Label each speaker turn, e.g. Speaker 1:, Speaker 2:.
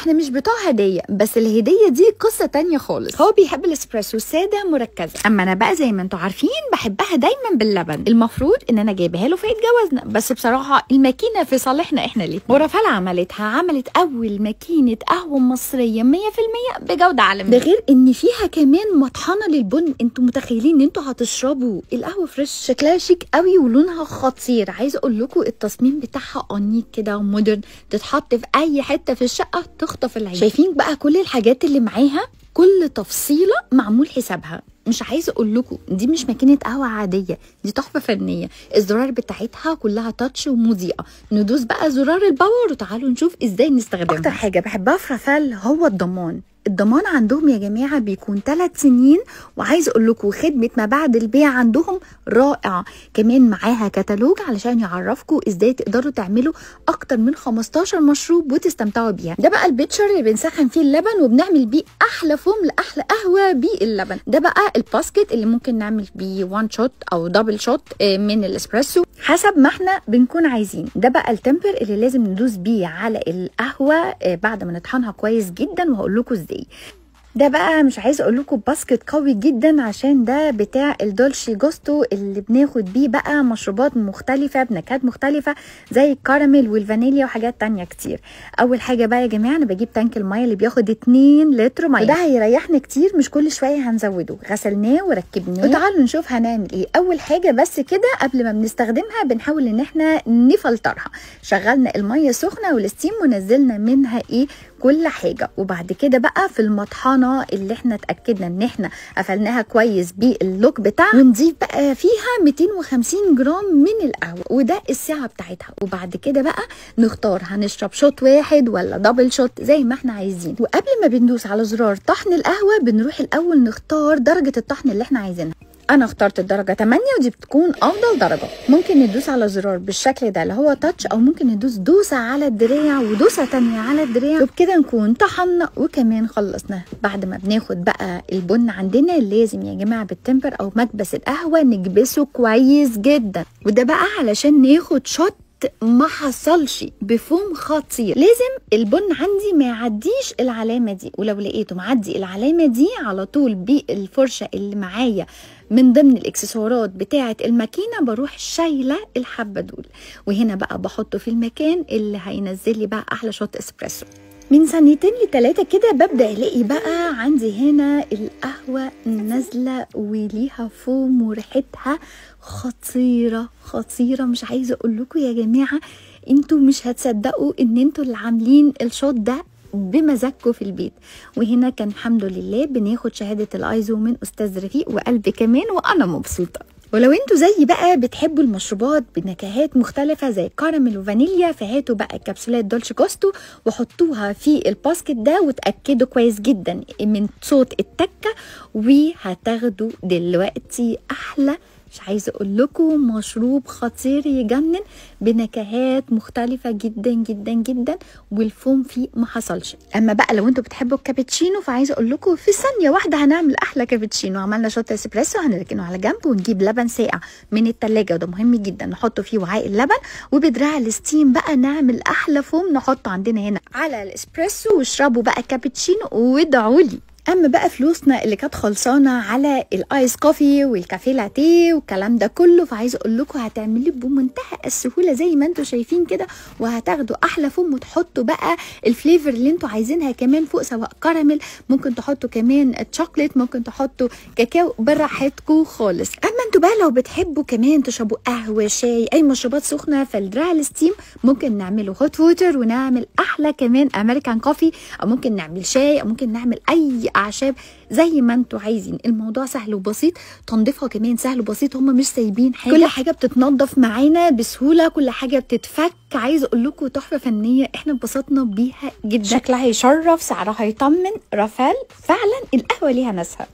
Speaker 1: احنا مش بتوع هديه، بس الهديه دي قصه تانية خالص. هو بيحب الاسبريسو ساده مركزه، اما انا بقى زي ما انتوا عارفين بحبها دايما باللبن. المفروض ان انا جايبها له في عيد جوازنا، بس بصراحه الماكينه في صالحنا احنا ليه. ورافال عملت اول ماكينه قهوه مصريه 100% بجوده عالميه، ده غير ان فيها كمان مطحنه للبن. انتوا متخيلين ان انتوا هتشربوا القهوه فريش؟ شكلها شيك قوي ولونها خطير. عايزه اقول لكم التصميم بتاعها انيق كده ومودرن، تتحط في اي حته في الشقه تخطف العين. شايفين بقى كل الحاجات اللي معاها، كل تفصيله معمول حسابها. مش عايزه اقول لكم دي مش ماكينه قهوه عاديه، دي تحفه فنيه. الزرار بتاعتها كلها تاتش ومضيئه. ندوس بقى زرار الباور وتعالوا نشوف ازاي نستخدمها. اكتر حاجه بحبها في رافال هو الضمان عندهم يا جماعه بيكون 3 سنين، وعايز اقول لكم خدمه ما بعد البيع عندهم رائعه. كمان معاها كتالوج علشان يعرفكم ازاي تقدروا تعملوا اكتر من 15 مشروب وتستمتعوا بيها. ده بقى البيتشر اللي بنسخن فيه اللبن وبنعمل بيه احلى فوم لاحلى قهوه باللبن. ده بقى الباسكت اللي ممكن نعمل بيه 1 شوت او دبل شوت من الاسبريسو حسب ما احنا بنكون عايزين. ده بقى التمبر اللي لازم ندوس بيه على القهوه بعد ما نطحنها كويس جدا، وهقول لكم ازاي. ده بقى مش عايزه اقول لكم باسكت قوي جدا، عشان ده بتاع الدولشي جوستو اللي بناخد بيه بقى مشروبات مختلفه بنكهات مختلفه زي الكراميل والفانيليا وحاجات تانية كتير. اول حاجه بقى يا جماعه انا بجيب تانك الميه اللي بياخد 2 لتر ميه، وده هيريحنا كتير، مش كل شويه هنزوده. غسلناه وركبناه، وتعالوا نشوف هنعمل ايه. اول حاجه بس كده قبل ما بنستخدمها بنحاول ان احنا نفلترها. شغلنا الميه سخنه والستيم ونزلنا منها كل حاجه، وبعد كده بقى في المطحنه اللي احنا اتاكدنا ان احنا قفلناها كويس باللوك بتاعها، ونضيف بقى فيها 250 جرام من القهوه، وده السعه بتاعتها. وبعد كده بقى نختار هنشرب شوت واحد ولا دبل شوت زي ما احنا عايزين. وقبل ما بندوس على زرار طحن القهوه بنروح الاول نختار درجه الطحن اللي احنا عايزينها. انا اخترت الدرجه 8 ودي بتكون افضل درجه. ممكن ندوس على زرار بالشكل ده اللي هو تاتش، او ممكن ندوس دوسه على الدراع ودوسه تانية على الدراع، وبكده نكون طحنا وكمان خلصنا. بعد ما بناخد بقى البن عندنا لازم يا جماعه بالتمبر او مكبس القهوه نكبسه كويس جدا، وده بقى علشان ناخد شوت ما حصلش بفوم خطير. لازم البن عندي ما يعديش العلامه دي، ولو لقيته معدي العلامه دي على طول بالفرشه اللي معايا من ضمن الاكسسوارات بتاعه الماكينه بروح شايله الحبه دول، وهنا بقى بحطه في المكان اللي هينزل لي بقى احلى شوت اسبريسو. من 2 ل3 كده ببدا الاقي بقى عندي هنا القهوه نازله وليها فوم وريحتها خطيره خطيره. مش عايزه اقول لكم يا جماعه انتوا مش هتصدقوا ان انتوا اللي عاملين الشوت ده بمزاجكم في البيت. وهنا كان الحمد لله بناخد شهاده الايزو من استاذ رفيق وقلبي كمان، وانا مبسوطه. ولو انتوا زي بقى بتحبوا المشروبات بنكهات مختلفه زي كراميل وفانيليا، فهاتوا بقى كبسولات دولشي جوستو وحطوها في الباسكت ده، وتاكدوا كويس جدا من صوت التكه، وهتاخدوا دلوقتي احلى مش عايزه اقول لكم مشروب خطير يجنن بنكهات مختلفه جدا جدا جدا، والفوم فيه ما حصلش. اما بقى لو انتوا بتحبوا الكابتشينو فعايزه اقول لكم في ثانيه واحده هنعمل احلى كابتشينو. عملنا شوت اسبريسو هنركنه على جنب، ونجيب لبن ساقع من التلاجة، وده مهم جدا نحطه فيه وعاء اللبن، وبدراع الستيم بقى نعمل احلى فوم نحطه عندنا هنا على الاسبريسو، واشربوا بقى كابتشينو وادعوا لي. اما بقى فلوسنا اللي كانت خلصانه على الايس كوفي والكافيه لاتيه والكلام ده كله، فعايزه اقول لكم هتعمليه بمنتهى السهوله زي ما انتم شايفين كده، وهتاخدوا احلى فوم وتحطوا بقى الفليفر اللي انتم عايزينها كمان فوق، سواء كراميل، ممكن تحطوا كمان تشوكليت، ممكن تحطوا كاكاو، براحتكم خالص. اما انتوا بقى لو بتحبوا كمان تشربوا قهوه شاي اي مشروبات سخنه، فالدراع الستيم ممكن نعمله هوت ووتر ونعمل احلى كمان امريكان كوفي، او ممكن نعمل شاي، او ممكن نعمل اي اعشاب زي ما انتوا عايزين. الموضوع سهل وبسيط، تنظيفها كمان سهل وبسيط، هم مش سايبين حاجه، كل حاجه بتتنضف معانا بسهوله، كل حاجه بتتفك. عايزه اقول لكم تحفه فنيه، احنا اتبسطنا بيها جدا، شكلها يشرف، سعرها يطمن. رافال فعلا القهوه ليها ناسها.